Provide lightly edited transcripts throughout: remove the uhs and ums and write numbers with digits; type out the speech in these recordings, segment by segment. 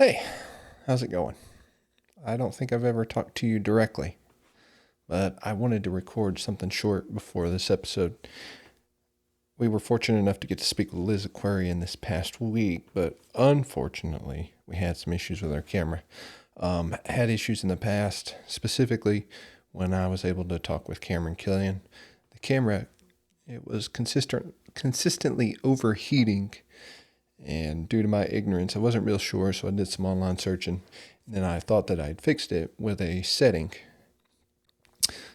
Hey, how's it going? I don't think I've ever talked to you directly, but I wanted to record something short before this episode. We were fortunate enough to get to speak with Lizz Aquarian this past week, but unfortunately, we had some issues with our camera. Had issues in the past, specifically when I was able to talk with Cameron Killian. The camera, it was consistently overheating, and due to my ignorance, I wasn't real sure, so I did some online searching. And then I thought that I'd fixed it with a setting.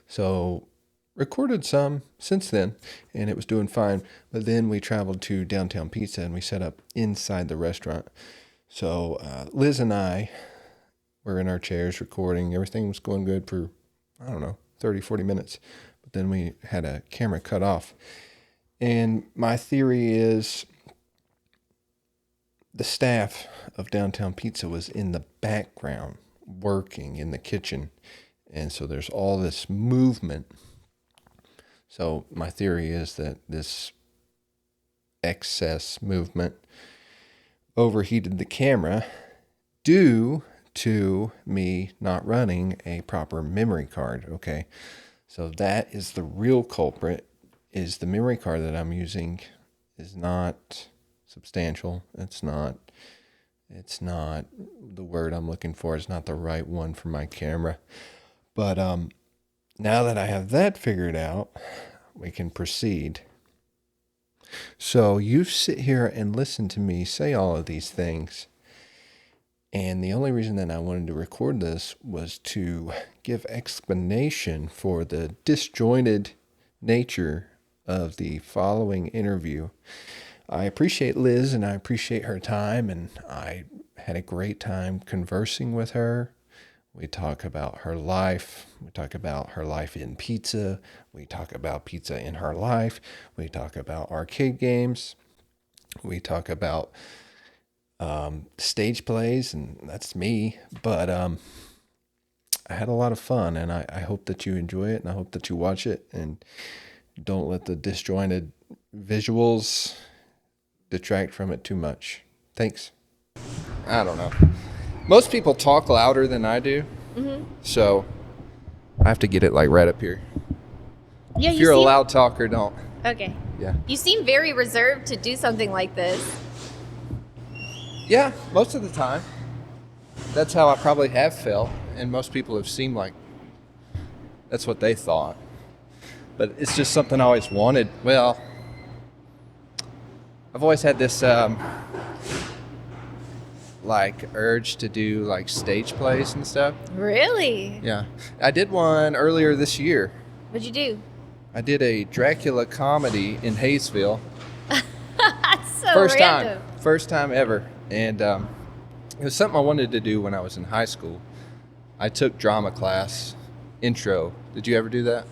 So recorded some since then, and it was doing fine. But then we traveled to Downtown Pizza, and we set up inside the restaurant. So Liz and I were in our chairs recording. Everything was going good for, 30, 40 minutes. But then we had a camera cut off. And my theory is the staff of Downtown Pizza was in the background working in the kitchen. And so there's all this movement. So my theory is that this excess movement overheated the camera due to me not running a proper memory card. Okay. So that is the real culprit. Is the memory card that I'm using is not substantial. It's not the word I'm looking for. It's not the right one for my camera. But now that I have that figured out, we can proceed. So you sit here and listen to me say all of these things. And the only reason that I wanted to record this was to give explanation for the disjointed nature of the following interview. I appreciate Liz and I appreciate her time, and I had a great time conversing with her. We talk about her life. We talk about her life in pizza. We talk about pizza in her life. We talk about arcade games. We talk about stage plays, and that's me. But I had a lot of fun, and I hope that you enjoy it, and I hope that you watch it, and don't let the disjointed visuals detract from it too much. Thanks. I don't know. Most people talk louder than I do, so I have to get it like right up here. Yeah, if you're a loud talker, don't. Okay. Yeah. You seem very reserved to do something like this. Yeah, most of the time. That's how I probably have felt, and most people have seemed like that's what they thought. But it's just something I always wanted. Well, I've always had this urge to do like stage plays and stuff. Really? Yeah. I did one earlier this year. What'd you do? I did a Dracula comedy in Hayesville. That's so First random. time ever. And it was something I wanted to do when I was in high school. I took drama class, intro. Did you ever do that?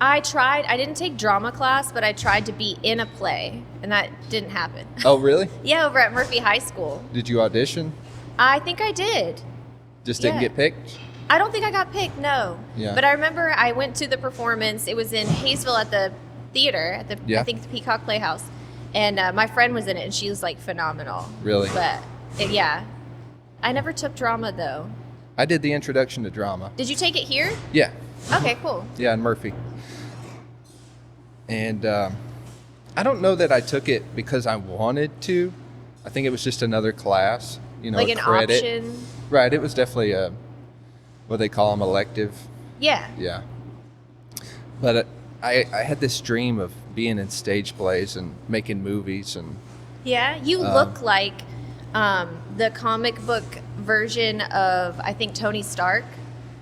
I tried. I didn't take drama class, but I tried to be in a play, and that didn't happen. Oh, really? Yeah, over at Murphy High School. Did you audition? I think I did. Just didn't Yeah. get picked? I don't think I got picked, no. Yeah. But I remember I went to the performance. It was in Hayesville at the theater, at the Yeah. I think the Peacock Playhouse. And my friend was in it, and she was like phenomenal. Really? But yeah. I never took drama, though. I did the introduction to drama. Did you take it here? Yeah. Okay, cool. Yeah, in Murphy. And I don't know that I took it because I wanted to. I think it was just another class, Like a an credit. option. Right, it was definitely what they call them, elective. Yeah. Yeah. But I had this dream of being in stage plays and making movies. And Yeah. You look like the comic book version of, I think, Tony Stark.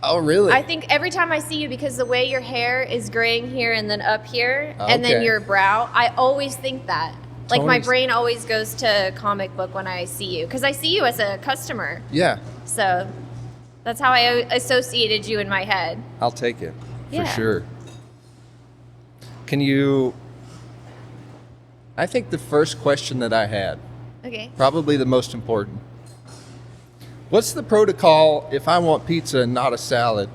Oh, really? I think every time I see you, because the way your hair is graying here and then up here, and then Okay. your brow, I always think that. Like, my Tony's- brain always goes to comic book when I see you, because I see you as a customer. Yeah, So that's how I associated you in my head. I'll take it Yeah. for sure. Can you? I think the first question that I had, Okay. probably the most important. What's the protocol if I want pizza and not a salad?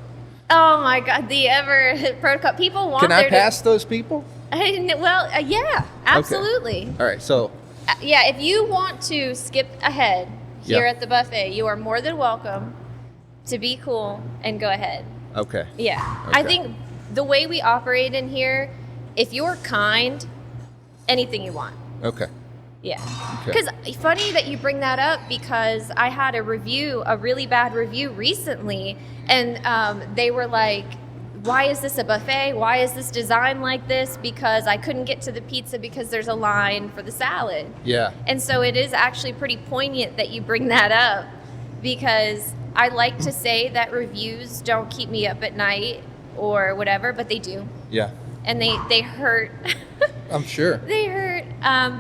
Oh my God, the ever protocol. People want Can I their pass those people? yeah, absolutely. All right, so Yeah, if you want to skip ahead, here Yeah. at the buffet. You are more than welcome to be cool and go ahead. Okay. Yeah. Okay. I think the way we operate in here, if you're kind, anything you want. Okay. Yeah. Okay. Because funny that you bring that up, because I had a really bad review recently, and they were like, why is this a buffet? Why is this designed like this? Because I couldn't get to the pizza because there's a line for the salad. Yeah. And so it is actually pretty poignant that you bring that up, because I like to say that reviews don't keep me up at night or whatever, but they do. Yeah. And they hurt. I'm sure. They hurt.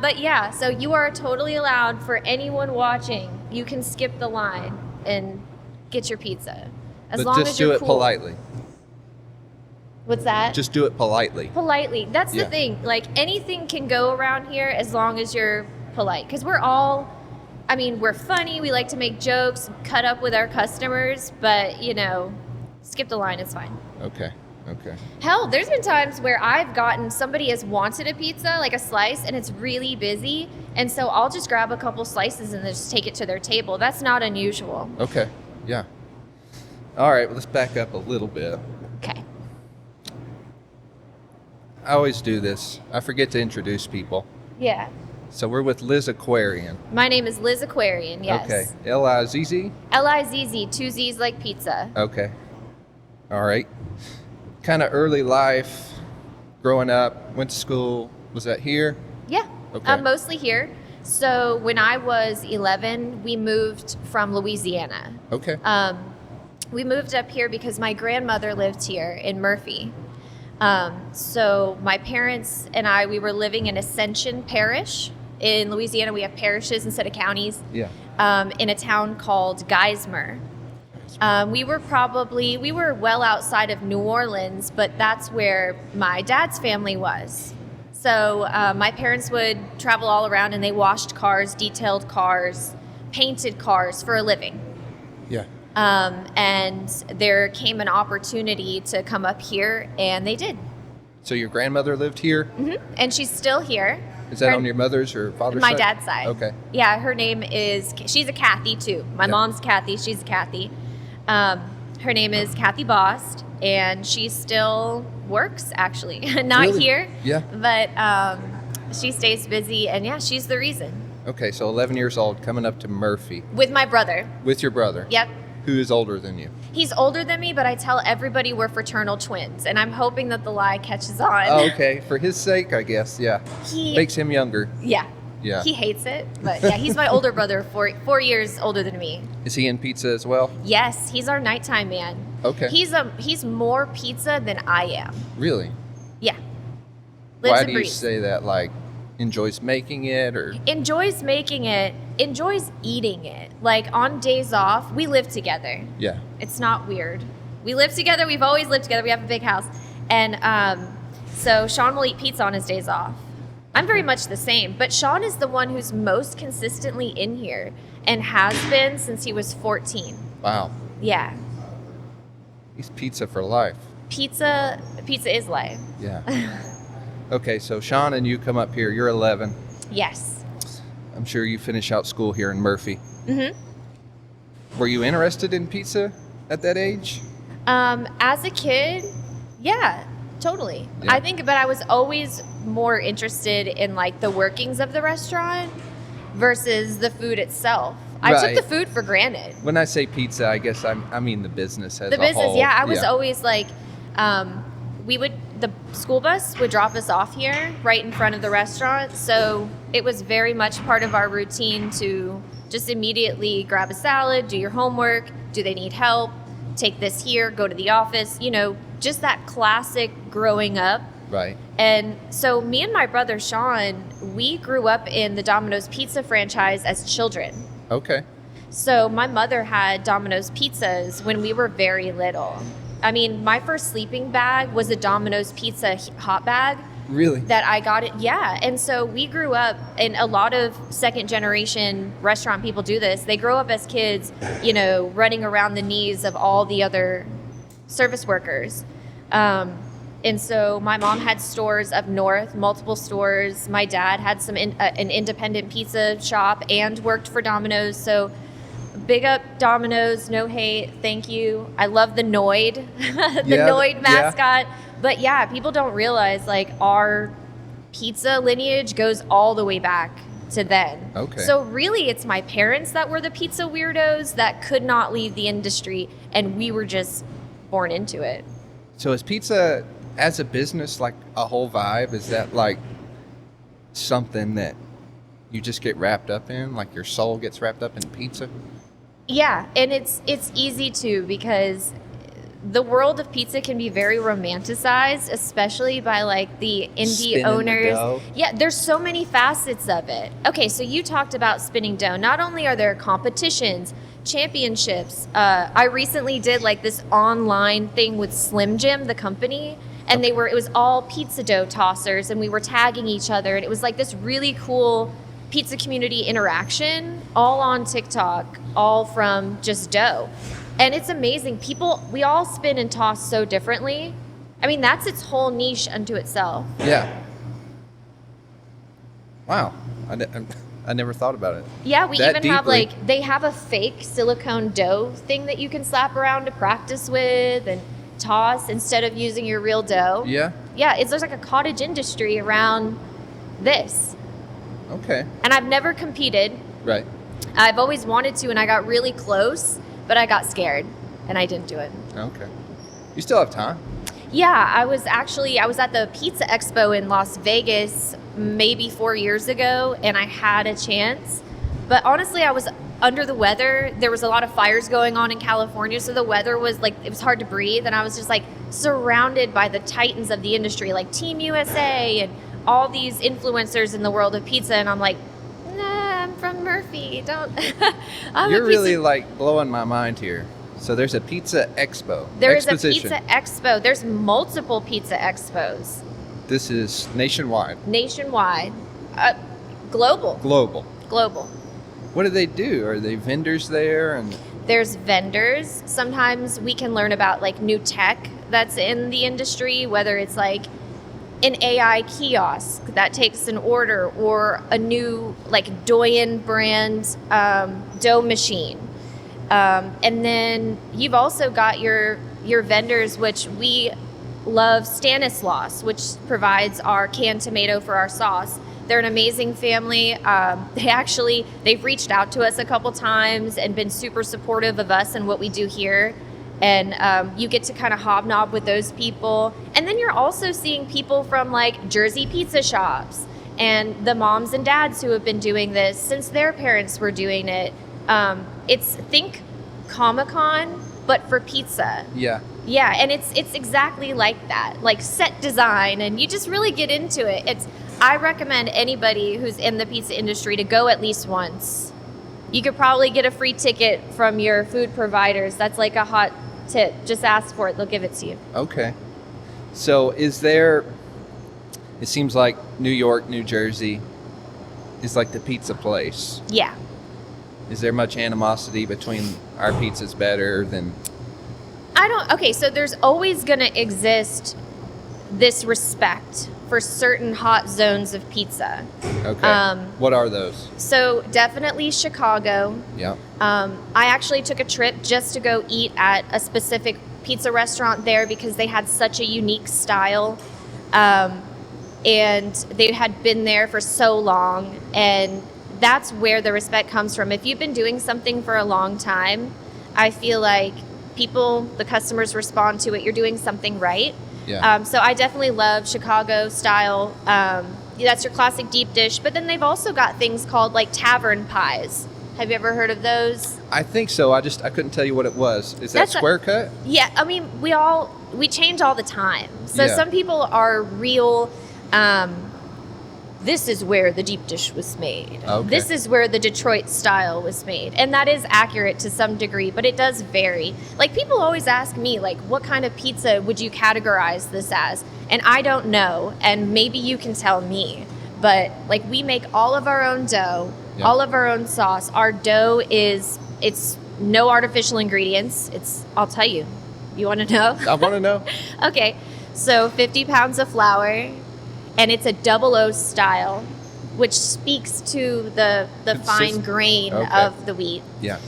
But yeah, so you are totally allowed, for anyone watching, you can skip the line and get your pizza. As But long just as you're do it cool. politely. What's that? Just do it politely. Politely. That's the Yeah. thing. Like, anything can go around here as long as you're polite. Because we're all, I mean, we're funny. We like to make jokes, cut up with our customers. But, skip the line. It's fine. Okay. Okay. Hell, there's been times where somebody has wanted a pizza, like a slice, and it's really busy. And so I'll just grab a couple slices and just take it to their table. That's not unusual. Okay. Yeah. All right. Well, let's back up a little bit. Okay. I always do this. I forget to introduce people. Yeah. So we're with Lizz Aquarian. My name is Lizz Aquarian, yes. Okay. Lizz? Lizz, two Z's like pizza. Okay. All right. Kind of early life, growing up, went to school. Was that here? Yeah. Okay. Mostly here. So when I was 11, we moved from Louisiana. Okay. We moved up here because my grandmother lived here in Murphy. So my parents and we were living in Ascension Parish. In Louisiana, we have parishes instead of counties. Yeah. In a town called Geismar. We were well outside of New Orleans, but that's where my dad's family was. So my parents would travel all around, and they washed cars, detailed cars, painted cars for a living. Yeah. And there came an opportunity to come up here, and they did. So your grandmother lived here? Mm-hmm. And she's still here. Is that Her- on your mother's or father's My side? dad's side. Okay. Yeah, her name is, she's a Kathy too. My Yeah. mom's Kathy, she's a Kathy. Her name is Kathy Bost, and she still works, actually. Not Really? here, Yeah. but she stays busy, and yeah, she's the reason. Okay, so 11 years old, coming up to Murphy With my brother. with your brother. Yep. Who is older than you? He's older than me, but I tell everybody we're fraternal twins, and I'm hoping that the lie catches on. Oh, okay, for his sake, I guess. Yeah. He, Makes him younger. yeah. Yeah. He hates it, but yeah, he's my older brother, 4 years older than me. Is he in pizza as well? Yes, he's our nighttime man. Okay. He's more pizza than I am. Really? Yeah. Lives Why and do you breathes. say that? Like, enjoys making it or? Enjoys making it, enjoys eating it. Like, on days off, we live together. Yeah. It's not weird. We live together. We've always lived together. We have a big house. And so Sean will eat pizza on his days off. I'm very much the same. But Sean is the one who's most consistently in here and has been since he was 14. Wow. Yeah. He's pizza for life. Pizza is life. Yeah. Okay, so Sean and you come up here. You're 11. Yes. I'm sure you finish out school here in Murphy. Mm-hmm. Were you interested in pizza at that age? As a kid, yeah, totally. Yeah. But I was always more interested in like the workings of the restaurant versus the food itself. I Right. took the food for granted. When I say pizza, I guess I mean the business as The a business, whole. yeah. I was always like, the school bus would drop us off here right in front of the restaurant. So it was very much part of our routine to just immediately grab a salad, do your homework. Do they need help? Take this here, go to the office, just that classic growing up. Right. And so me and my brother Sean, we grew up in the Domino's Pizza franchise as children. Okay. So my mother had Domino's pizzas when we were very little. I mean, my first sleeping bag was a Domino's Pizza hot bag Really? that I got it. Yeah. And so we grew up, and a lot of second generation restaurant people do this. They grow up as kids, running around the knees of all the other service workers. And so my mom had stores up north, multiple stores. My dad had an independent pizza shop and worked for Domino's. So Big up Domino's, no hate, thank you. I love the Noid, the Yeah, Noid mascot. But yeah, people don't realize like our pizza lineage goes all the way back to then. Okay. So really it's my parents that were the pizza weirdos that could not leave the industry, and we were just born into it. So is pizza as a business like a whole vibe? Is that like something that you just get wrapped up in? Like your soul gets wrapped up in pizza? Yeah, and it's easy too, because the world of pizza can be very romanticized, especially by like the indie Spinning owners. the dough. Yeah, there's so many facets of it. Okay, so you talked about spinning dough. Not only are there competitions, championships. I recently did like this online thing with Slim Jim, the company, and it was all pizza dough tossers, and we were tagging each other, and it was like this really cool pizza community interaction, all on TikTok, all from just dough. And it's amazing. We all spin and toss so differently. I mean, that's its whole niche unto itself. Yeah. Wow. I never thought about it. Yeah, we That even have deeply. they have a fake silicone dough thing that you can slap around to practice with and toss instead of using your real dough. Yeah. Yeah, there's like a cottage industry around this. Okay. And I've never competed. Right. I've always wanted to, and I got really close, but I got scared and I didn't do it. Okay. You still have time. Yeah, I was at the Pizza Expo in Las Vegas maybe 4 years ago, and I had a chance. But honestly, I was under the weather. There was a lot of fires going on in California, so the weather was like, it was hard to breathe, and I was just like surrounded by the titans of the industry, like Team USA and all these influencers in the world of pizza, and I'm like, nah, I'm from Murphy. Don't. You're really like blowing my mind here. So there's a pizza expo. There is a Exposition. pizza expo. There's multiple pizza expos. This is nationwide. Nationwide. Global. Global. What do they do? Are they vendors there? And There's vendors. Sometimes we can learn about like new tech that's in the industry, whether it's like an AI kiosk that takes an order, or a new like Doyen brand dough machine. And then you've also got your vendors, which we love, Stanislaus, which provides our canned tomato for our sauce. They're an amazing family. They've reached out to us a couple times and been super supportive of us and what we do here. And you get to kind of hobnob with those people. And then you're also seeing people from like Jersey pizza shops and the moms and dads who have been doing this since their parents were doing it. Think Comic-Con, but for pizza. yeah. Yeah, and it's exactly like that, like set design, and you just really get into it. I recommend anybody who's in the pizza industry to go at least once. You could probably get a free ticket from your food providers. That's like a hot tip. Just ask for it; they'll give it to you. Okay. So it seems like New York, New Jersey is like the pizza place. Yeah. Is there much animosity between our pizza's better than... Okay, so there's always going to exist this respect for certain hot zones of pizza. Okay. What are those? So definitely Chicago. Yeah. I actually took a trip just to go eat at a specific pizza restaurant there because they had such a unique style. And they had been there for so long, and that's where the respect comes from. If you've been doing something for a long time, I feel like the customers respond to it. You're doing something right. Yeah. So I definitely love Chicago style. That's your classic deep dish. But then they've also got things called like tavern pies. Have you ever heard of those? I think so. I couldn't tell you what it was. Is that square cut? Yeah. I mean, we change all the time. So Yeah. some people are real. This is where the deep dish was made. Okay. This is where the Detroit style was made. And that is accurate to some degree, but it does vary. Like, people always ask me, like, what kind of pizza would you categorize this as? And I don't know, and maybe you can tell me. But, like, we make all of our own dough, Yeah. all of our own sauce. Our dough it's no artificial ingredients. I'll tell you. You want to know? I want to know. Okay, so 50 pounds of flour, and it's a 00 style, which speaks to the fine grain Okay. of the wheat. Yeah.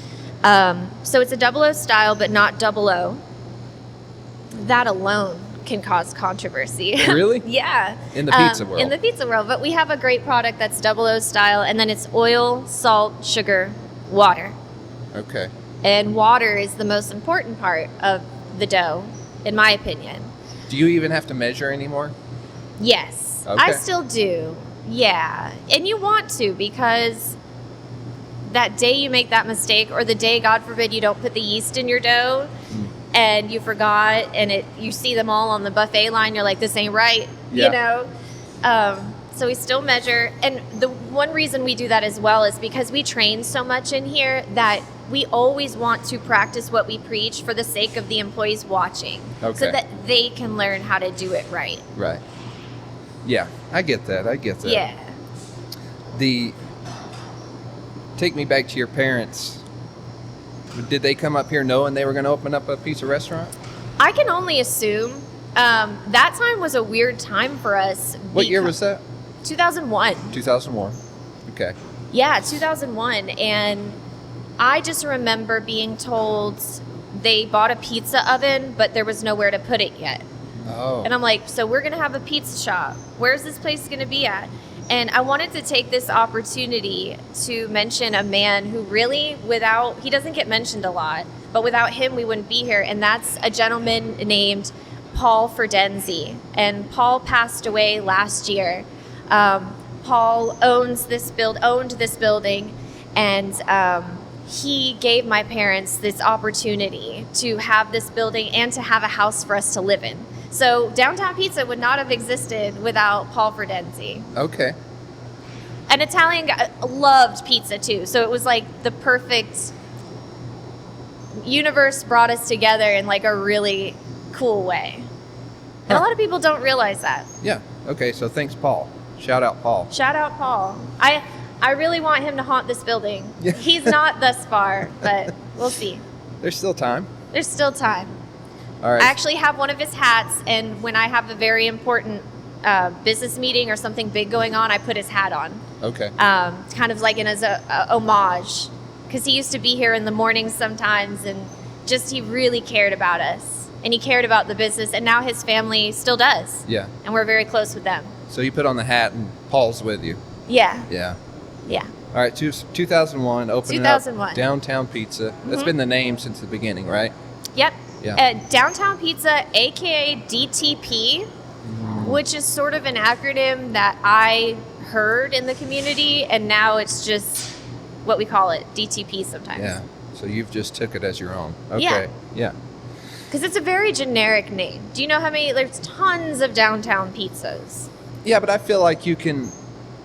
So it's a 00 style, but not 00. That alone can cause controversy. Really? Yeah. In the pizza world. In the pizza world. But we have a great product that's 00 style, and then it's oil, salt, sugar, water. Okay. And water is the most important part of the dough, in my opinion. Do you even have to measure anymore? Yes. Okay. I still do. Yeah. And you want to, because that day you make that mistake, or the day, God forbid, you don't put the yeast in your dough, and you forgot, and you see them all on the buffet line, you're like, this ain't right, Yeah. you know? So we still measure. And the one reason we do that as well is because we train so much in here that we always want to practice what we preach for the sake of the employees watching. Okay. So that they can learn how to do it right. Right. Yeah, I get that. Yeah. Take me back to your parents. Did they come up here knowing they were going to open up a pizza restaurant? I can only assume. That time was a weird time for us. What year was that? 2001. 2001. Okay. Yeah, 2001. And I just remember being told they bought a pizza oven, but there was nowhere to put it yet. Oh. And I'm like, so we're going to have a pizza shop. Where's this place going to be at? And I wanted to take this opportunity to mention a man who really, he doesn't get mentioned a lot, but without him, we wouldn't be here. And that's a gentleman named Paul Ferdenzi. And Paul passed away last year. Paul owned this building, and he gave my parents this opportunity to have this building and to have a house for us to live in. So Downtown Pizza would not have existed without Paul Ferdenzi. Okay. An Italian guy, loved pizza too. So it was like the perfect universe brought us together in like a really cool way. And a lot of people don't realize that. Yeah. Okay, so thanks, Paul. Shout out, Paul. Shout out Paul. I really want him to haunt this building. Yeah. He's not thus far, but we'll see. There's still time. There's still time. All right. I actually have one of his hats, and when I have a very important business meeting or something big going on, I put his hat on. Okay. Kind of like as a homage, because he used to be here in the mornings sometimes, and just he really cared about us, and he cared about the business, and now his family still does. Yeah. And we're very close with them. So you put on the hat and Paul's with you. Yeah. Yeah. Yeah. All right, 2001, opening 2001. up Downtown Pizza. That's been the name since the beginning, right? Yep. Yeah. Downtown Pizza, aka DTP, which is sort of an acronym that I heard in the community, and now it's just what we call it, DTP sometimes. Yeah. So you've just took it as your own. Okay. Yeah. Because it's a very generic name. Do you know how many? There's tons of downtown pizzas. Yeah, but I feel like you can,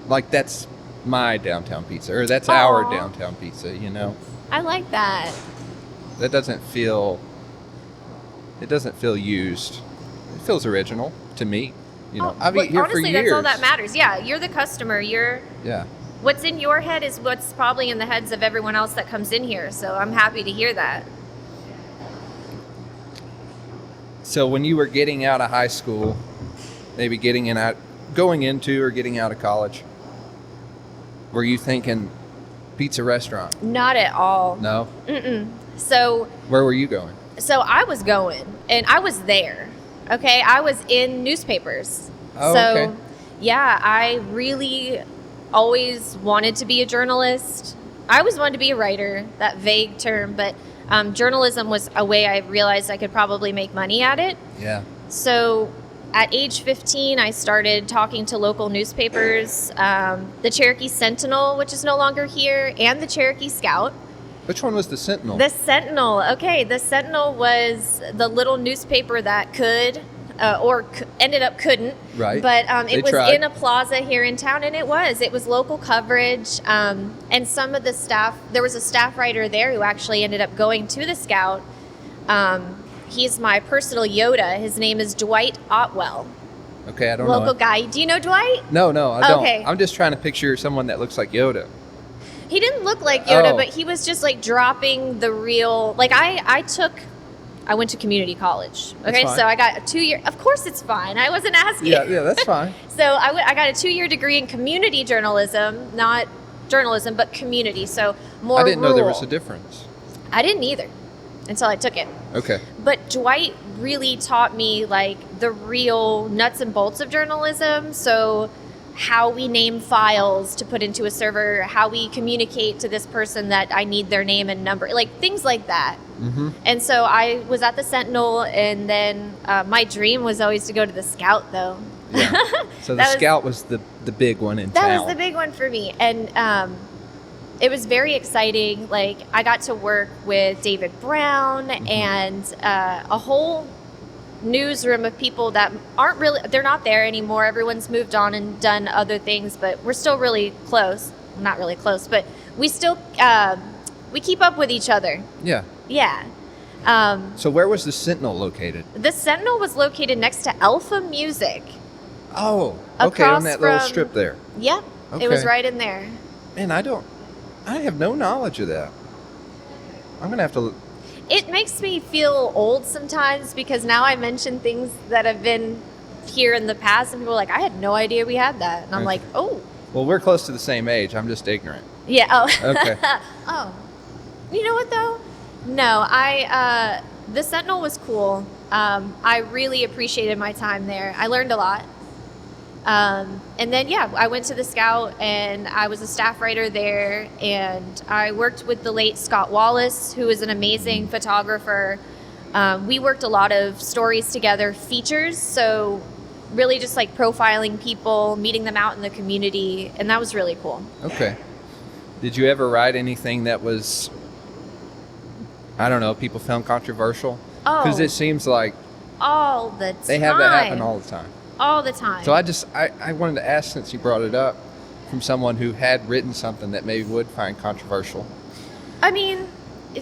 like, that's my downtown pizza, or that's our Aw. downtown pizza, you know? I like that. That doesn't feel used. It feels original to me. You know, I've eaten here honestly, for years. that's all that matters. Yeah, you're the customer. Yeah. What's in your head is what's probably in the heads of everyone else that comes in here. So I'm happy to hear that. So when you were getting out of high school, maybe going into or getting out of college, were you thinking pizza restaurant? Not at all. No? Mm-mm. So Where were you going? I was going, and I was there. Okay, I was in newspapers. Oh, so, okay. Yeah, I really always wanted to be a journalist. I always wanted to be a writer, that vague term, but journalism was a way I realized I could probably make money at it. Yeah. So at age 15, I started talking to local newspapers, the Cherokee Sentinel, which is no longer here, and the Cherokee Scout. Which one was the Sentinel? The Sentinel. Okay, the Sentinel was the little newspaper that could ended up couldn't. Right. But it was tried. in a plaza here in town, and it was local coverage. And some of the staff, there was a staff writer there who actually ended up going to the Scout. He's my personal Yoda. His name is Dwight Otwell. Okay, I don't know. Local it. guy. Do you know Dwight? No, I don't. Okay. I'm just trying to picture someone that looks like Yoda. He didn't look like Yoda, Oh. but he was just like dropping the real. Like I went to community college. Okay, fine. so I got a 2-year. Of course, it's fine. I wasn't asking. Yeah, that's fine. So I got a 2-year degree in community journalism, not journalism, but community. So more. I didn't know there rural. was a difference. I didn't either until I took it. Okay. But Dwight really taught me like the real nuts and bolts of journalism. So how we name files to put into a server, how we communicate to this person that I need their name and number, like things like that. Mm-hmm. And so I was at the Sentinel, and then my dream was always to go to the Scout, though. Yeah. So the Scout was the big one in town. That was the big one for me. And it was very exciting. Like, I got to work with David Brown and a whole newsroom of people that aren't really, they're not there anymore. Everyone's moved on and done other things, but we're still really close. Not really close, but we still, we keep up with each other. Yeah. Yeah. So where was the Sentinel located? The Sentinel was located next to Alpha Music. Oh, okay, on that little strip there. Yep. Okay. It was right in there. Man, I have no knowledge of that. I'm going to have to... It makes me feel old sometimes because now I mention things that have been here in the past, and people are like, I had no idea we had that. And I'm like, oh. Well, we're close to the same age. I'm just ignorant. Yeah. Oh. Okay. Oh. You know what, though? No, the Sentinel was cool. I really appreciated my time there. I learned a lot. And then, I went to the Scout, and I was a staff writer there, and I worked with the late Scott Wallace, who is an amazing photographer. We worked a lot of stories together, features, so really just like profiling people, meeting them out in the community, and that was really cool. Okay. Did you ever write anything that was, I don't know, people found controversial? Oh. Because it seems like all the time. They have that happen all the time. All the time. So I wanted to ask, since you brought it up, from someone who had written something that maybe would find controversial. I mean,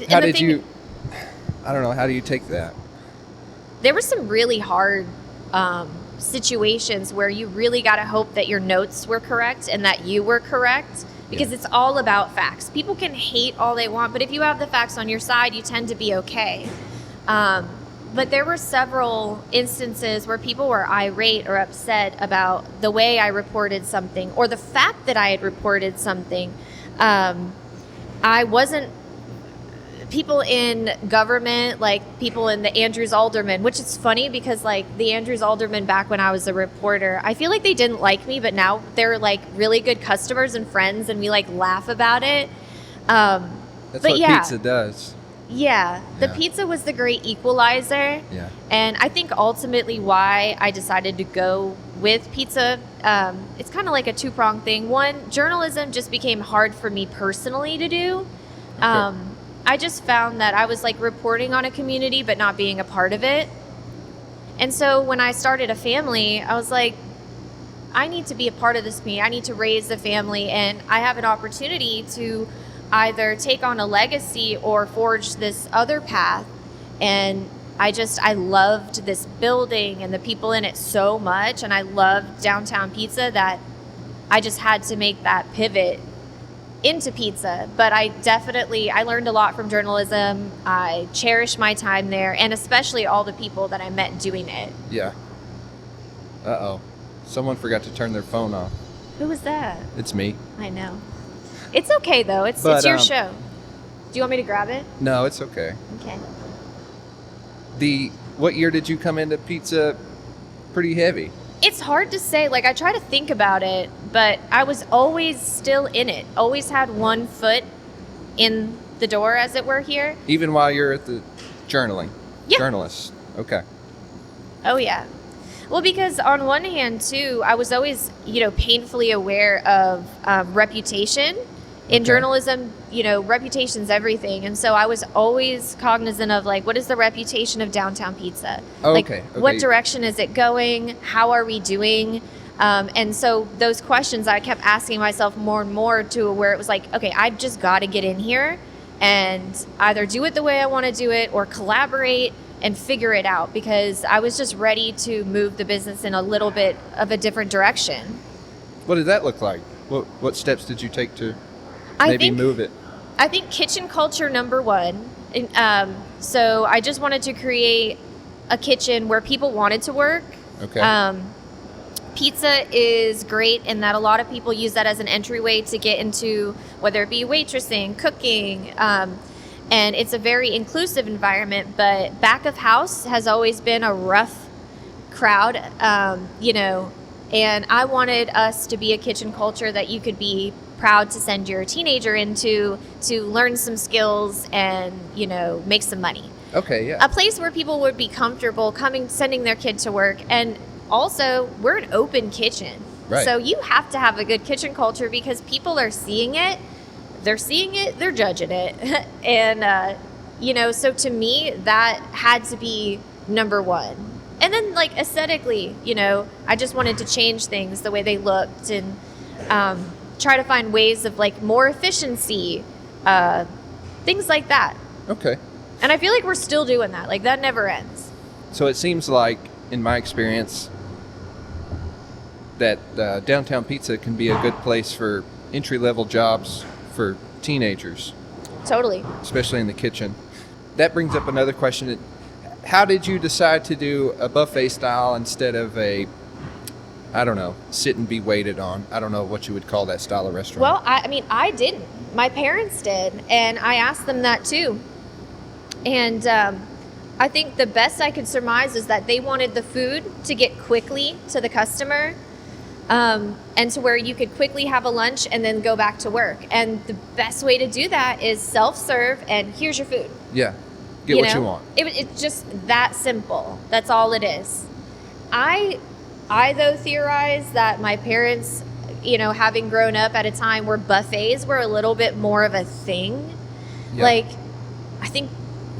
how do you take that? There were some really hard situations where you really got to hope that your notes were correct and that you were correct, because it's all about facts. People can hate all they want, but if you have the facts on your side, you tend to be okay. But there were several instances where people were irate or upset about the way I reported something or the fact that I had reported something. I wasn't... People in government, like people in the Andrews Alderman, which is funny because like the Andrews Alderman back when I was a reporter, I feel like they didn't like me, but now they're like really good customers and friends, and we like laugh about it. That's what pizza does. Yeah, the pizza was the great equalizer. Yeah. And I think ultimately why I decided to go with pizza, it's kind of like a two-pronged thing. One, journalism just became hard for me personally to do. Okay. I just found that I was like reporting on a community but not being a part of it. And so when I started a family, I was like, I need to be a part of this community. I need to raise a family, and I have an opportunity to either take on a legacy or forge this other path. And I loved this building and the people in it so much, and I loved downtown pizza that I just had to make that pivot into pizza. But I learned a lot from journalism. I cherish my time there, and especially all the people that I met doing it. Yeah. Uh-oh. Someone forgot to turn their phone off. Who was that? It's me. I know. It's okay, though. It's your show. Do you want me to grab it? No, it's okay. Okay. What year did you come into pizza pretty heavy? It's hard to say. Like, I try to think about it, but I was always still in it. Always had one foot in the door, as it were, here. Even while you're at the journaling? Yeah. Journalist. Okay. Oh, yeah. Well, because on one hand, too, I was always, painfully aware of reputation. In journalism, reputation's everything. And so I was always cognizant of, like, what is the reputation of downtown pizza? Oh, like, okay. What direction is it going? How are we doing? And so those questions I kept asking myself more and more, to where it was like, okay, I've just got to get in here and either do it the way I want to do it or collaborate and figure it out, because I was just ready to move the business in a little bit of a different direction. What did that look like? What steps did you take to move it? I think kitchen culture, number one. So I just wanted to create a kitchen where people wanted to work. Okay. Pizza is great in that a lot of people use that as an entryway to get into, whether it be waitressing, cooking. and it's a very inclusive environment, but back of house has always been a rough crowd, and I wanted us to be a kitchen culture that you could be proud to send your teenager into to learn some skills and, make some money. Okay, yeah. A place where people would be comfortable sending their kid to work. And also, we're an open kitchen. Right. So you have to have a good kitchen culture because people are seeing it. They're seeing it, they're judging it. And, so to me, that had to be number one. And then, like, aesthetically, I just wanted to change things, the way they looked, and try to find ways of, like, more efficiency, things like that. Okay. And I feel like we're still doing that. Like, that never ends. So it seems like, in my experience, that downtown pizza can be a good place for entry-level jobs for teenagers. Totally. Especially in the kitchen. That brings up another question. How did you decide to do a buffet style instead of a, I don't know, sit and be waited on? I don't know what you would call that style of restaurant. Well, I didn't. My parents did, and I asked them that too. And I think the best I could surmise is that they wanted the food to get quickly to the customer, and to where you could quickly have a lunch and then go back to work. And the best way to do that is self-serve, and here's your food. Yeah. Get what you want. It's just that simple. That's all it is. I though theorize that my parents, having grown up at a time where buffets were a little bit more of a thing. Yeah. Like, I think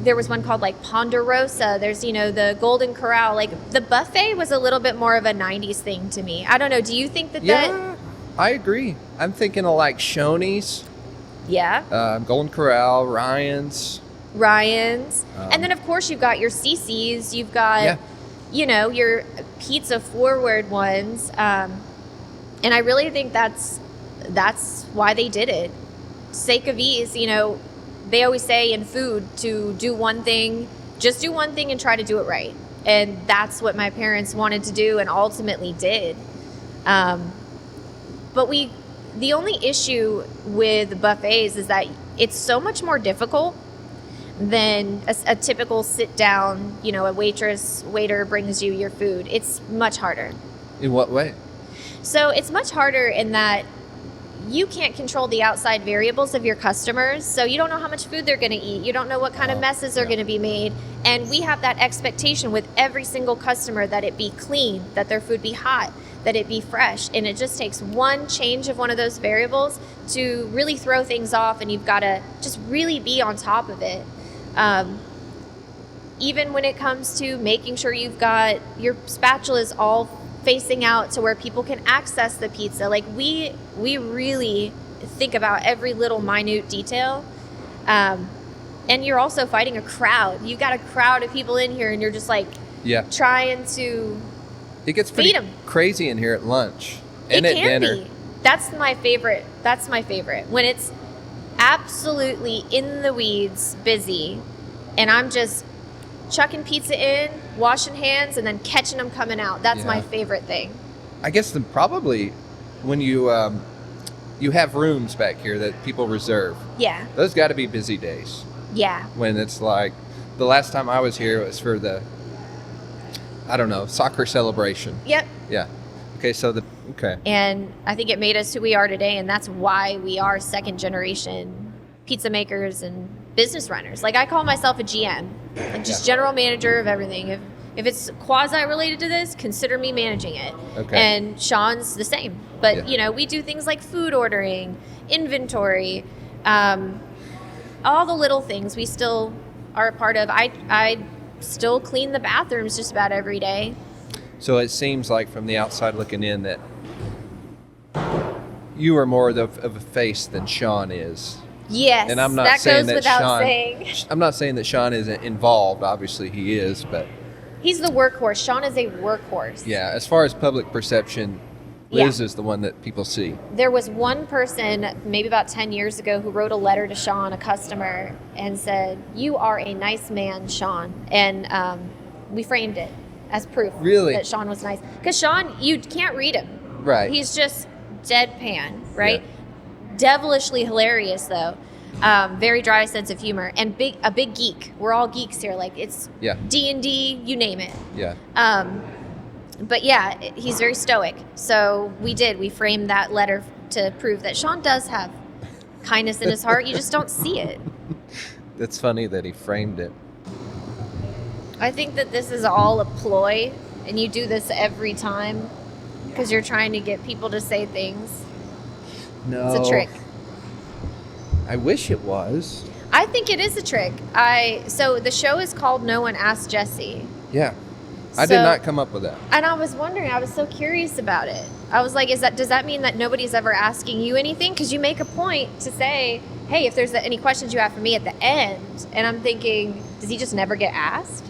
there was one called like Ponderosa. There's, the Golden Corral. Like, the buffet was a little bit more of a 90s thing to me. I don't know. Do you think that Yeah, I agree. I'm thinking of like Shoney's. Yeah. Golden Corral, Ryan's. And then, of course, you've got your CC's. You've got, your pizza forward ones. And I really think that's why they did it. Sake of ease, they always say in food to do one thing, just do one thing and try to do it right. And that's what my parents wanted to do and ultimately did. But the only issue with buffets is that it's so much more difficult than a typical sit down, a waiter brings you your food. It's much harder. In what way? So it's much harder in that you can't control the outside variables of your customers. So you don't know how much food they're going to eat. You don't know what kind of messes are going to be made. And we have that expectation with every single customer that it be clean, that their food be hot, that it be fresh. And it just takes one change of one of those variables to really throw things off, and you've got to just really be on top of it. Even when it comes to making sure you've got your spatulas all facing out to where people can access the pizza. Like, we really think about every little minute detail. And you're also fighting a crowd. You've got a crowd of people in here, and you're just like trying to it gets pretty crazy in here at lunch and at dinner. Be. That's my favorite. When it's absolutely in the weeds, busy, and I'm just chucking pizza in, washing hands, and then catching them coming out. That's my favorite thing. I guess probably when you have rooms back here that people reserve. Yeah. Those got to be busy days. Yeah. When it's like, the last time I was here, it was for the, I don't know, soccer celebration. Yep. Yeah. Okay, And I think it made us who we are today, and that's why we are second generation pizza makers and business runners. Like, I call myself a GM, like just general manager of everything. If it's quasi related to this, consider me managing it. Okay. And Sean's the same. But we do things like food ordering, inventory, all the little things we still are a part of. I still clean the bathrooms just about every day. So it seems like from the outside looking in that you are more of a face than Sean is. Yes, and I'm not that saying goes without saying. I'm not saying that Sean isn't involved. Obviously, he is, but he's the workhorse. Sean is a workhorse. Yeah, as far as public perception, Liz is the one that people see. There was one person, maybe about 10 years ago, who wrote a letter to Sean, a customer, and said, "You are a nice man, Sean." And we framed it as proof that Sean was nice. Because Sean, you can't read him. Right. He's just deadpan, right? Yeah. Devilishly hilarious, though. Very dry sense of humor, and a big geek. We're all geeks here. Like it's Yeah. D&D, you name it. Yeah. But yeah, he's very stoic. So we framed that letter to prove that Sean does have kindness in his heart. You just don't see it. It's funny that he framed it. I think that this is all a ploy, and you do this every time because you're trying to get people to say things. No. It's a trick. I wish it was. I think it is a trick. So the show is called No One Asked Jesse. Yeah. I did not come up with that. And I was wondering, I was so curious about it. I was like, does that mean that nobody's ever asking you anything? Because you make a point to say, hey, if there's any questions you have for me at the end. And I'm thinking, does he just never get asked?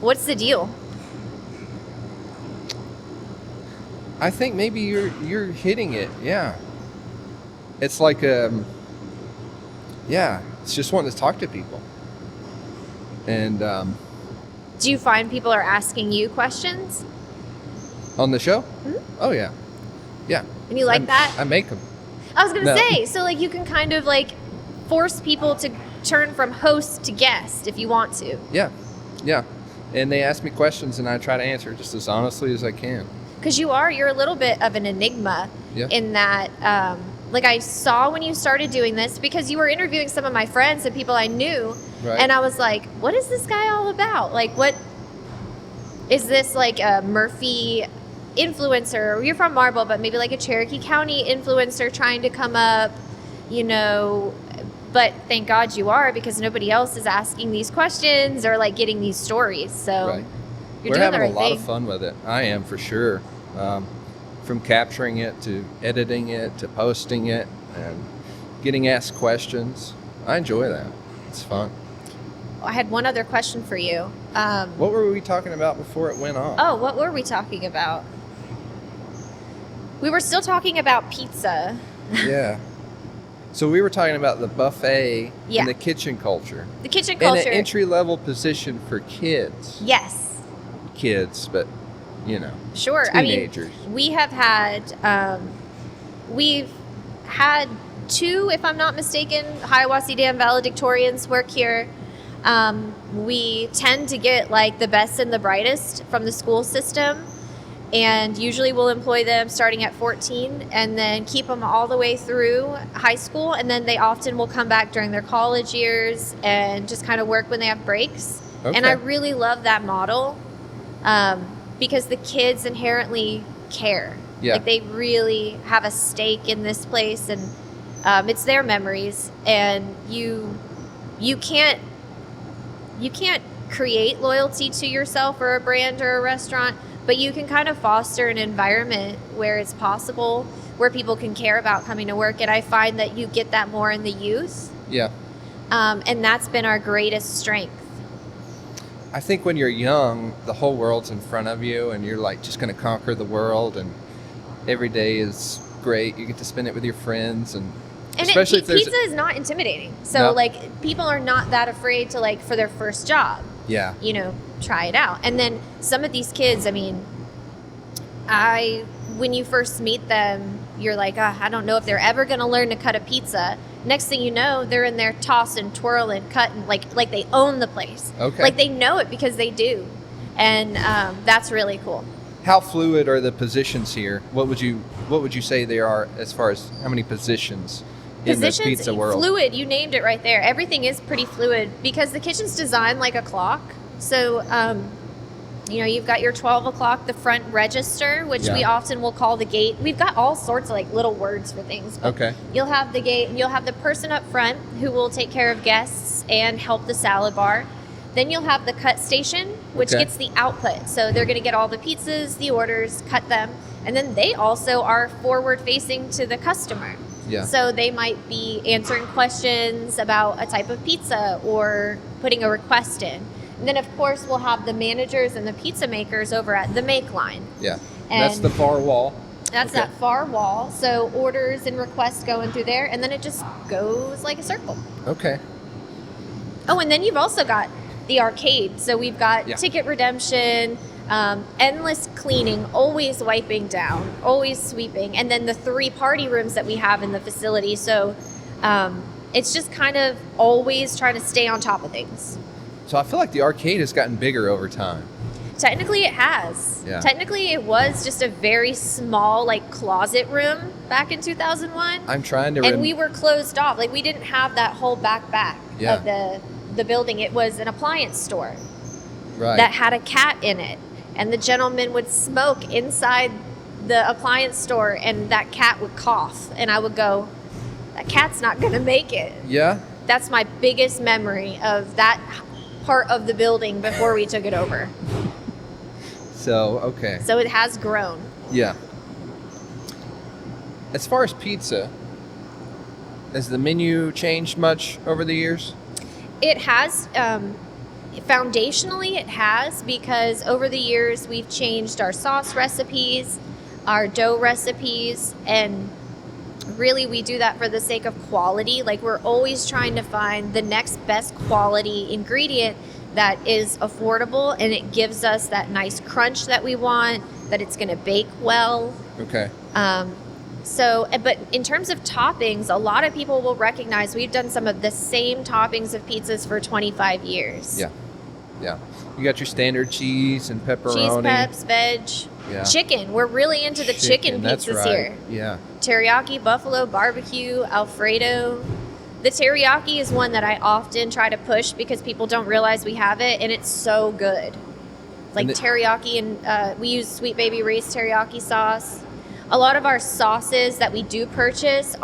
What's the deal? I think maybe you're hitting it. Yeah. It's like it's just wanting to talk to people. And Do you find people are asking you questions? on the show? Mm-hmm. Oh yeah. Yeah. And you like that? I make them. I was going to No. say, so like you can kind of like force people to turn from host to guest if you want to. Yeah. Yeah. And they ask me questions and I try to answer just as honestly as I can. Because you're a little bit of an enigma Yeah. in that, like I saw when you started doing this, because you were interviewing some of my friends and people I knew, Right. and I was like, what is this guy all about? Like, what is this, like a Murphy influencer? You're from Marble, but maybe like a Cherokee County influencer trying to come up, but thank God you are, because nobody else is asking these questions or like getting these stories. So Right. you're We're doing having the right a lot thing. of fun with it. I am, for sure. From capturing it to editing it to posting it and getting asked questions. I enjoy that. It's fun. I had one other question for you. What were we talking about before it went off? Oh, what were we talking about? We were still talking about pizza. Yeah. So we were talking about the buffet Yeah. and the kitchen culture. The kitchen And culture. an entry-level position for kids. Yes, Kids, but, sure. teenagers. I mean, we've had 2, if I'm not mistaken, Hiawassee Dam valedictorians work here. We tend to get like the best and the brightest from the school system, and usually we'll employ them starting at 14 and then keep them all the way through high school, and then they often will come back during their college years and just kind of work when they have breaks. And I Okay. really love that model, because the kids inherently care. Yeah. Like they really have a stake in this place, and it's their memories, and you can't create loyalty to yourself or a brand or a restaurant, but you can kind of foster an environment where it's possible, where people can care about coming to work. And I find that you get that more in the youth, Yeah. and that's been our greatest strength. I think when you're young, the whole world's in front of you and you're like just going to conquer the world, and every day is great. You get to spend it with your friends, and And especially if there's pizza is not intimidating. So No. like people are not that afraid to, like, for their first job, yeah. try it out. And then some of these kids, I mean, when you first meet them, you're like, I don't know if they're ever going to learn to cut a pizza. Next thing you know, they're in there tossing, twirling, cutting, like they own the place. Okay. Like they know it because they do. And that's really cool. How fluid are the positions here? What would you say there are as far as how many positions in the pizza world? Fluid, you named it right there. Everything is pretty fluid because the kitchen's designed like a clock. So, you've got your 12 o'clock, the front register, which Yeah. we often will call the gate. We've got all sorts of like little words for things. But Okay. You'll have the gate, and you'll have the person up front who will take care of guests and help the salad bar. Then you'll have the cut station, which Okay. gets the output. So they're going to get all the pizzas, the orders, cut them. And then they also are forward facing to the customer. Yeah. So they might be answering questions about a type of pizza or putting a request in. And then, of course, we'll have the managers and the pizza makers over at the make line. Yeah. And That's the far wall. That's Okay. that far wall. So orders and requests going through there, and then it just goes like a circle. Okay. Oh, and then you've also got the arcade. So we've got Yeah. ticket redemption, endless cleaning, always wiping down, always sweeping, and then the 3 party rooms that we have in the facility. So it's just kind of always trying to stay on top of things. So I feel like the arcade has gotten bigger over time. Technically, it has. Yeah. Technically, it was just a very small, like, closet room back in 2001. I'm trying to And we were closed off. Like, we didn't have that whole back Yeah. of the building. It was an appliance store right. that had a cat in it. And the gentleman would smoke inside the appliance store, and that cat would cough. And I would go, that cat's not going to make it. Yeah? That's my biggest memory of that part of the building before we took it over. So, okay. So it has grown. Yeah. As far as pizza, has the menu changed much over the years? It has, foundationally it has, because over the years we've changed our sauce recipes, our dough recipes, and really we do that for the sake of quality. Like, we're always trying to find the next best quality ingredient that is affordable, and it gives us that nice crunch that we want, that it's going to bake well. Okay. But in terms of toppings, a lot of people will recognize we've done some of the same toppings of pizzas for 25 years. Yeah. Yeah. You got your standard cheese and pepperoni. Cheese, peps, veg, Yeah. chicken. We're really into the chicken That's pizzas right. here. Yeah. Teriyaki, buffalo, barbecue, Alfredo. The teriyaki is one that I often try to push because people don't realize we have it, and it's so good. Like teriyaki, and we use Sweet Baby Ray's teriyaki sauce. A lot of our sauces that we do purchase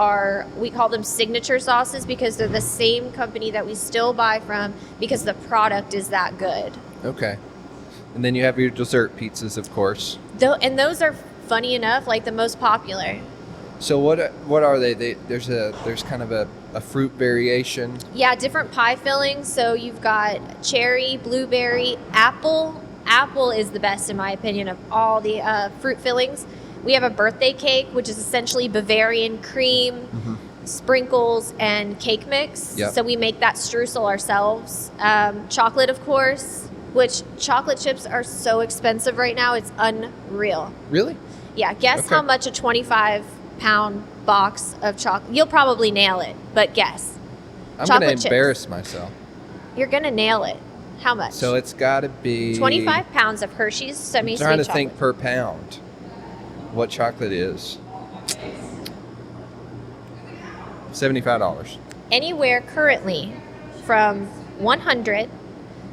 we call them signature sauces because they're the same company that we still buy from because the product is that good. Okay. And then you have your dessert pizzas, of course. And those are, funny enough, like the most popular. So what are they? There's kind of a fruit variation. Yeah, different pie fillings. So you've got cherry, blueberry, apple. Apple is the best, in my opinion, of all the fruit fillings. We have a birthday cake, which is essentially Bavarian cream, sprinkles, and cake mix. Yep. So we make that streusel ourselves. Chocolate, of course, which chocolate chips are so expensive right now. It's unreal. Really? Yeah, guess Okay. how much a 25-pound box of chocolate. You'll probably nail it, but guess. I'm Chocolate going chips. to embarrass myself. You're going to nail it. How much? So it's got to be 25 pounds of Hershey's I'm semi-sweet trying to chocolate. think per pound what chocolate is. $75. Anywhere currently from $100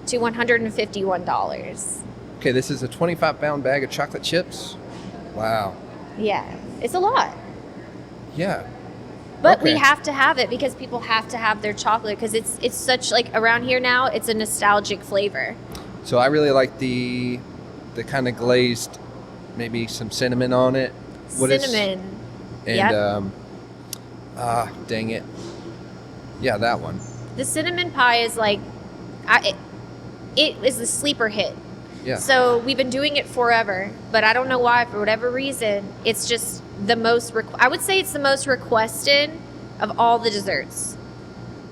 to $151. Okay, this is a 25-pound bag of chocolate chips. Wow. Yeah, it's a lot. Yeah. But we Okay. have to have it because people have to have their chocolate because it's such, like, around here now, it's a nostalgic flavor. So I really like the kind of glazed, maybe some cinnamon on it. Cinnamon. And Yep. dang it. Yeah, that one. The cinnamon pie is like, it is the sleeper hit. Yeah. So we've been doing it forever, but I don't know why, for whatever reason, it's just the most, I would say it's the most requested of all the desserts.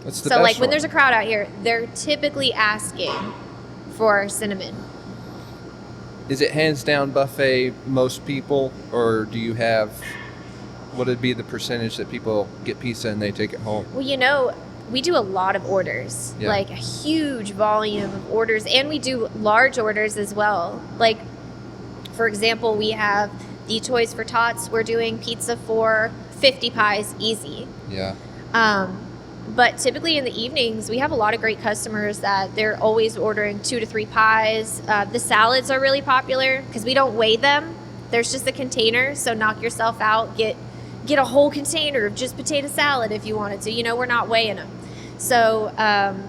What's the So best like when one? there's a crowd out here, they're typically asking for cinnamon. Is it hands down buffet most people, or do you have, what would be the percentage that people get pizza and they take it home? Well, you know, we do a lot of orders, Yeah. like a huge volume of orders, and we do large orders as well. Like, for example, we have the Toys for Tots. We're doing pizza for 50 pies, easy. Yeah. But typically in the evenings, we have a lot of great customers that they're always ordering 2 to 3 pies. The salads are really popular because we don't weigh them. There's just a container, so knock yourself out. Get a whole container of just potato salad if you wanted to. You know, we're not weighing them. So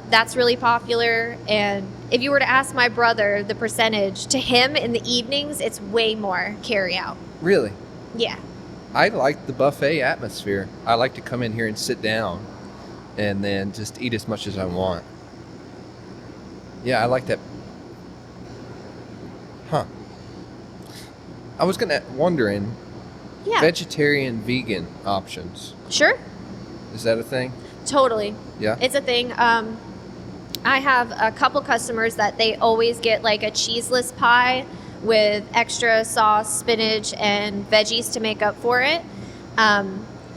that's really popular. And if you were to ask my brother the percentage, to him in the evenings, it's way more carry out. Really? Yeah. I like the buffet atmosphere. I like to come in here and sit down and then just eat as much as I want. Yeah, I like that. Huh. I was wondering, Yeah. vegetarian, vegan options. Sure. Is that a thing? Totally. Yeah. It's a thing. I have a couple customers that they always get like a cheeseless pie with extra sauce, spinach, and veggies to make up for it.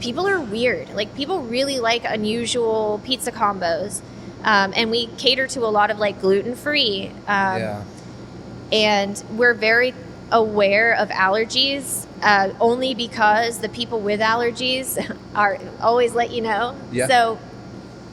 people are weird. Like, people really like unusual pizza combos. And we cater to a lot of like gluten-free. Yeah. And we're very aware of allergies, only because the people with allergies are always let you know. Yeah. So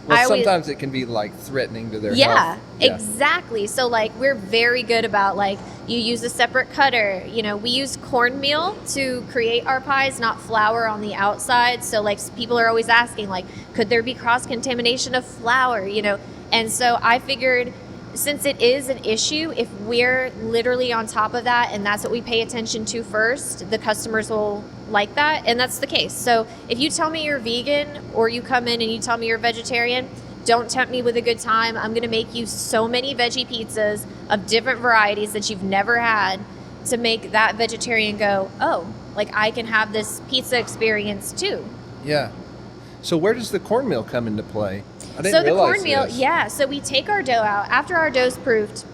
Well, sometimes it can be like threatening to their health. Yeah, exactly. So like, we're very good about like, you use a separate cutter. You know, we use cornmeal to create our pies, not flour on the outside. So like, people are always asking like, could there be cross-contamination of flour, you know? And so I figured, since it is an issue, if we're literally on top of that and that's what we pay attention to first, the customers will like that. And that's the case. So if you tell me you're vegan, or you come in and you tell me you're vegetarian, don't tempt me with a good time. I'm going to make you so many veggie pizzas of different varieties that you've never had, to make that vegetarian go, oh, like, I can have this pizza experience too. Yeah. So where does the cornmeal come into play? I didn't So the realize cornmeal, this. yeah. So we take our dough out after our dough's proofed.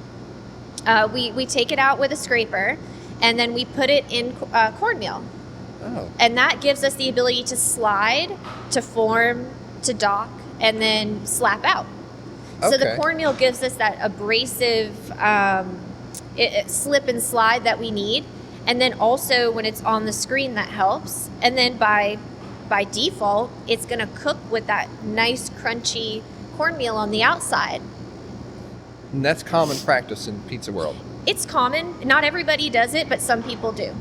We take it out with a scraper, and then we put it in cornmeal, Oh. and that gives us the ability to slide, to form, to dock, and then slap out. So the Okay. cornmeal gives us that abrasive slip and slide that we need, and then also when it's on the screen, that helps. And then by default, it's going to cook with that nice crunchy cornmeal on the outside. And that's common practice in pizza world. It's common. Not everybody does it, but some people do.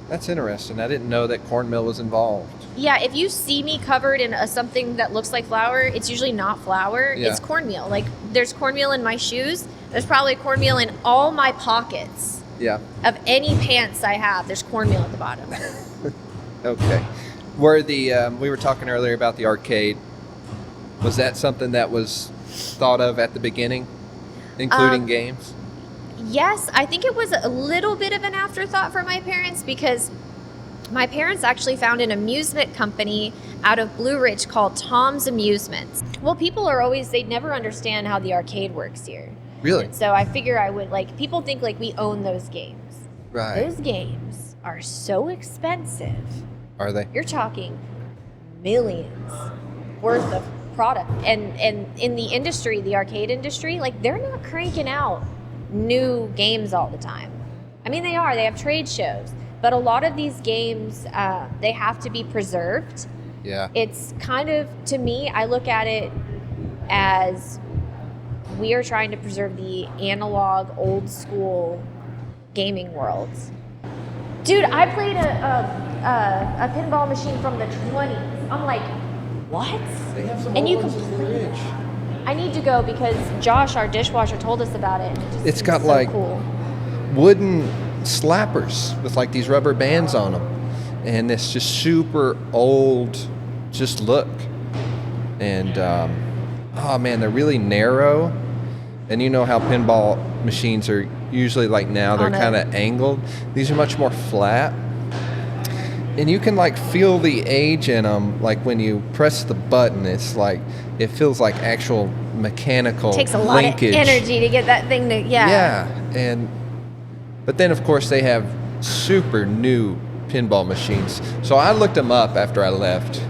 That's interesting. I didn't know that cornmeal was involved. Yeah, if you see me covered in something that looks like flour, it's usually not flour. Yeah. It's cornmeal. Like, there's cornmeal in my shoes. There's probably cornmeal in all my pockets. Yeah. Of any pants I have, there's cornmeal at the bottom. Okay. Were the we were talking earlier about the arcade. Was that something that was thought of at the beginning, including games? Yes, I think it was a little bit of an afterthought for my parents, because my parents actually found an amusement company out of Blue Ridge called Tom's Amusements. Well, people are always, they never understand how the arcade works here. Really? So I figure I would, like, people think like we own those games. Right. Those games are so expensive. Are they? You're talking millions worth of product. And in the industry, the arcade industry, like, they're not cranking out new games all the time. I mean, they have trade shows, but a lot of these games, they have to be preserved. Yeah. It's kind of, to me, I look at it as we are trying to preserve the analog, old school gaming worlds. Dude, I played a pinball machine from the 20s. I'm like, what? They have some And old you ones can in Blue Ridge. I need to go because Josh, our dishwasher, told us about it. And it just It's seems got so like cool. wooden slappers with like these rubber bands on them, and it's just super old just look. And oh man, they're really narrow. And you know how pinball machines are usually, like, now they're On a- kind of angled. These are much more flat. And you can like feel the age in them. Like when you press the button, it's like, it feels like actual mechanical It takes a lot linkage. of energy to get that thing to, Yeah, but then of course they have super new pinball machines. So I looked them up after I left,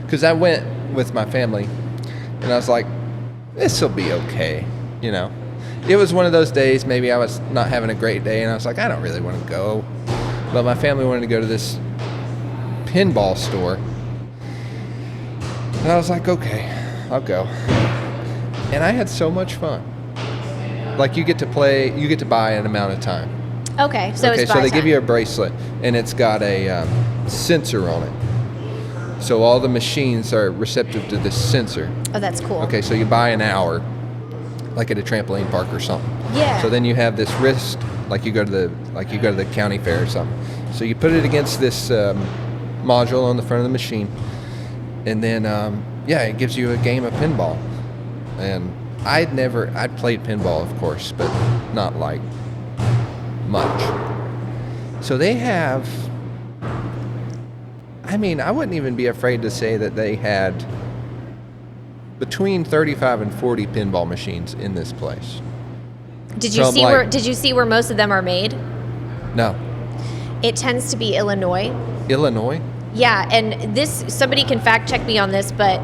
because I went with my family, and I was like, this will be okay, you know. It was one of those days, maybe I was not having a great day, and I was like, I don't really want to go. But my family wanted to go to this pinball store, and I was like, okay, I'll go. And I had so much fun. Like, you get to buy an amount of time. Okay, so Okay, it's so buy they give time. you a bracelet, and it's got a sensor on it. So all the machines are receptive to this sensor. Oh, that's cool. Okay, so you buy an hour, like at a trampoline park or something. Yeah. So then you have this wrist, like you go to the county fair or something. So you put it against this module on the front of the machine, and then it gives you a game of pinball. And I'd played pinball, of course, but not like much. So they have, I mean, I wouldn't even be afraid to say that they had between 35 and 40 pinball machines in this place. Did you From, see like- did you see where most of them are made? No. It tends to be Illinois. Illinois? Yeah, and somebody can fact check me on this, but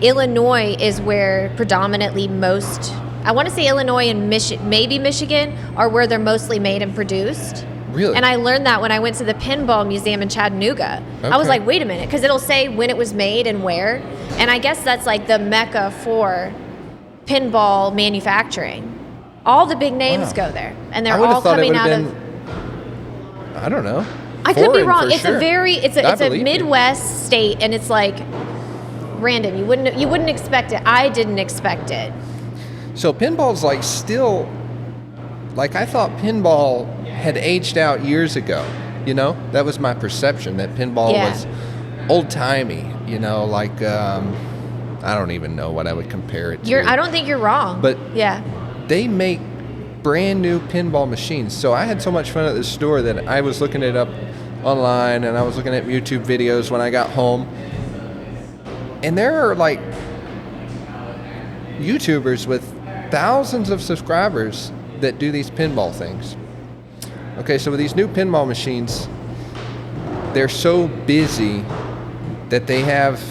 Illinois is where predominantly most, I want to say Illinois and maybe Michigan are where they're mostly made and produced. Really? And I learned that when I went to the Pinball Museum in Chattanooga. I was Okay. like, wait a minute, because it'll say when it was made and where. And I guess that's like the mecca for pinball manufacturing. All the big names Wow. go there, and they're I would all have thought it coming would out have of. been, I don't know. I could be foreign wrong. for It's sure. a very it's I a believe you. Midwest state, and it's like random. You wouldn't expect it. I didn't expect it. So pinball's like still, like I thought pinball had aged out years ago. You know, that was my perception, that pinball Yeah. was old timey. You know, like I don't even know what I would compare it to. I don't think you're wrong. But yeah. they make brand new pinball machines. So I had so much fun at the store that I was looking it up online, and I was looking at YouTube videos when I got home. And there are like YouTubers with thousands of subscribers that do these pinball things. Okay, so with these new pinball machines, they're so busy that they have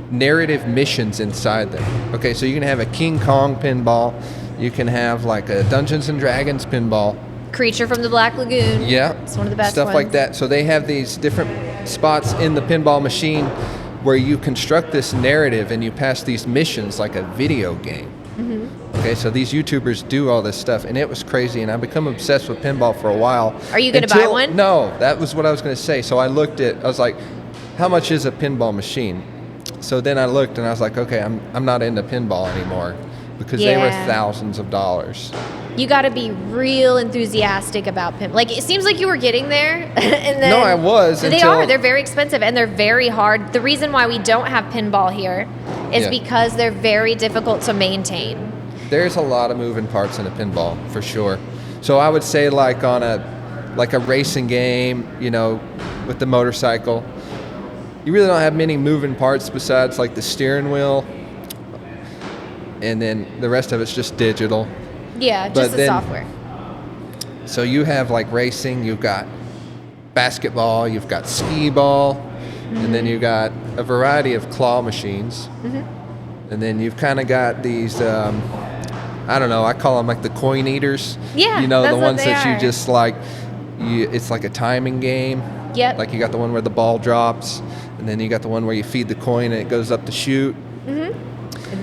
narrative missions inside them. Okay, so you can have a King Kong pinball, you can have like a Dungeons and Dragons pinball. Creature from the Black Lagoon. Yeah, It's one of the best stuff ones. like that. So they have these different spots in the pinball machine where you construct this narrative and you pass these missions like a video game. Okay, so these YouTubers do all this stuff, and it was crazy, and I've become obsessed with pinball for a while. Are you gonna buy one? No, that was what I was going to say. So I was like, how much is a pinball machine? So then I looked, and I was like, okay, I'm not into pinball anymore, because they were Yeah. thousands of dollars. You got to be real enthusiastic about pinball. Like, it seems like you were getting there, and then No, I was They until- are. They're very expensive, and they're very hard. The reason why we don't have pinball here is Yeah. because they're very difficult to maintain. There's a lot of moving parts in a pinball, for sure. So I would say like on a racing game, you know, with the motorcycle, you really don't have many moving parts besides like the steering wheel, and then the rest of it's just digital. Yeah, But just the then- software. So you have like racing, you've got basketball, you've got skee ball, and then you've got a variety of claw machines. And then you've kind of got these, I don't know, I call them like the coin eaters. Yeah, You know, that's the what ones they that you are. just like, it's like a timing game. Yep. Like you got the one where the ball drops, and then you got the one where you feed the coin and it goes up to shoot.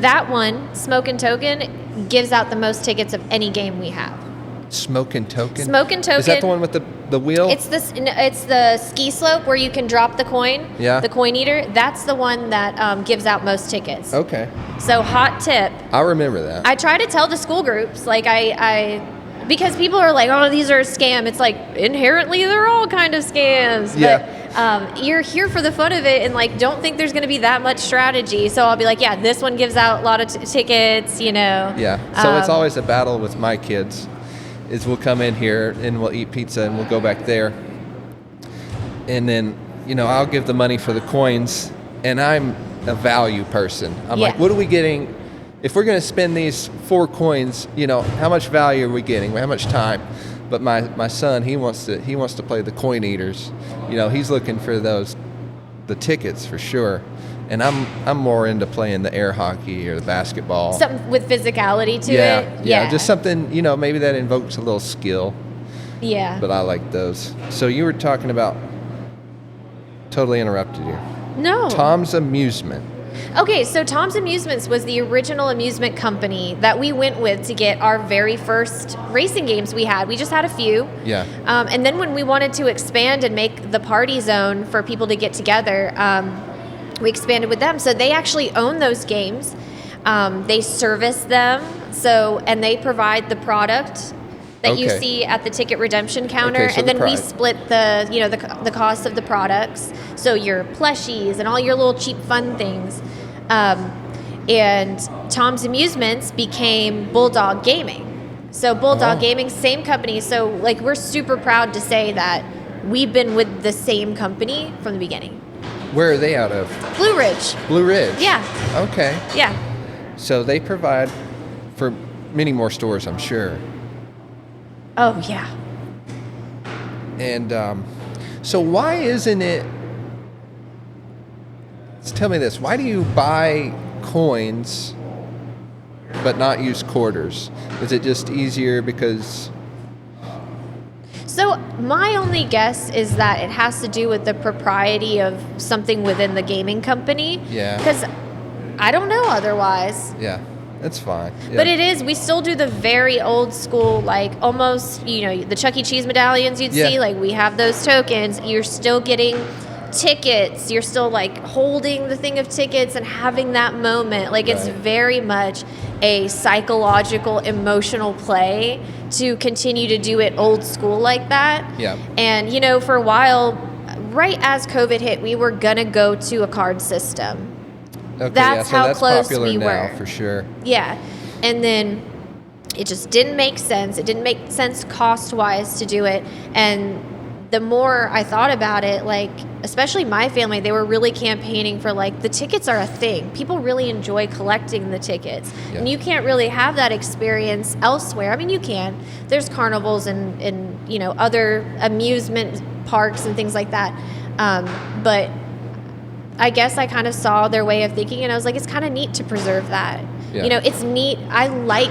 That one, Smoke and Token, gives out the most tickets of any game we have. Smoke and Token? Smoke and Is that Token- the one with the wheel? It's the ski slope where you can drop the coin. Yeah. The coin eater. That's the one that gives out most tickets. Okay. So hot tip. I remember that. I try to tell the school groups, like I because people are like, oh, these are a scam. It's like inherently they're all kind of scams. Yeah. But you're here for the fun of it, and like don't think there's going to be that much strategy. So I'll be like, yeah, this one gives out a lot of tickets. You know. Yeah. So it's Um, always a battle with my kids. Is we'll come in here and we'll eat pizza and we'll go back there. And then, you know, I'll give the money for the coins, and I'm a value person. I'm like, Yeah. what are we getting? If we're going to spend these 4 coins, you know, how much value are we getting? How much time? But my son, he wants to play the coin eaters. You know, he's looking for the tickets for sure. And I'm more into playing the air hockey or the basketball. something with physicality to Yeah, it. yeah, just something, you know, maybe that invokes a little skill, Yeah. but I like those. So you were talking about, totally interrupted you. No. Tom's Amusement. Okay, so Tom's Amusements was the original amusement company that we went with to get our very first racing games we had. We just had a few. Yeah. And then when we wanted to expand and make the party zone for people to get together, we expanded with them. So they actually own those games. They service them. And they provide the product that you Okay. see at the ticket redemption counter, Okay, so and the then we price. split the cost of the products. So your plushies and all your little cheap fun things. And Tom's Amusements became Bulldog Gaming. So Bulldog Oh. Gaming, same company. So like we're super proud to say that we've been with the same company from the beginning. Where are they out of? Blue Ridge. Blue Ridge. Yeah. Okay. Yeah. So they provide for many more stores, I'm sure. Oh yeah. And So why isn't it? Tell me this: why do you buy coins but not use quarters? Is it just easier because? So my only guess is that it has to do with the propriety of something within the gaming company. Yeah. Because I don't know otherwise. Yeah, that's fine. Yeah. But it is, we still do the very old school, like almost, the Chuck E. Cheese medallions you'd Yeah. see. Like we have those tokens. You're still getting tickets. You're still like holding the thing of tickets and having that moment. Like it's Right. very much a psychological, emotional play to continue to do it old school like that. Yeah. And, for a while, right as COVID hit, we were going to go to a card system. Okay, That's so how that's close popular we now, were. for sure. Yeah. And then it just didn't make sense. It didn't make sense cost-wise to do it. And the more I thought about it, like, especially my family, they were really campaigning for, like, the tickets are a thing. People really enjoy collecting the tickets. Yeah. And you can't really have that experience elsewhere. I mean, you can. There's carnivals and other amusement parks and things like that. But I guess I kind of saw their way of thinking, and I was like, it's kind of neat to preserve that. Yeah. It's neat. I like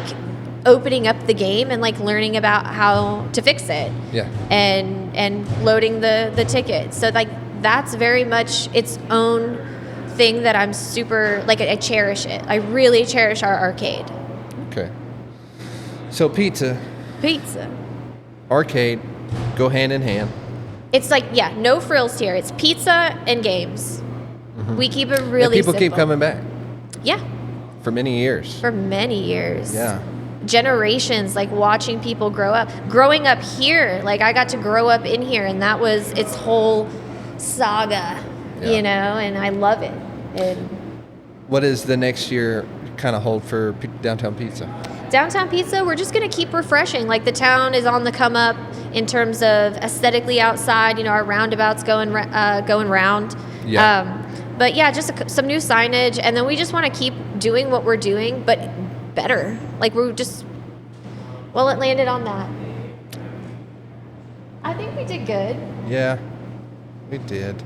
opening up the game and like learning about how to fix it. Yeah. And loading the tickets. So like that's very much its own thing that I'm super like I cherish it. I really cherish our arcade. Okay. So pizza, arcade, go hand in hand. It's like no frills here. It's pizza and games. We keep it really And people keep simple. coming back Yeah, for many years. for many years. Yeah. Generations, like watching people grow up. Growing up here, like I got to grow up in here, and that was its whole saga, Yeah. and I love it. And What does the next year kind of hold for Downtown Pizza? Downtown Pizza, we're just going to keep refreshing. Like the town is on the come up in terms of aesthetically outside. Our roundabout's going round. Yeah. But yeah, just some new signage, and then we just want to keep doing what we're doing, but better. Like it landed on that. I think we did good. Yeah, we did.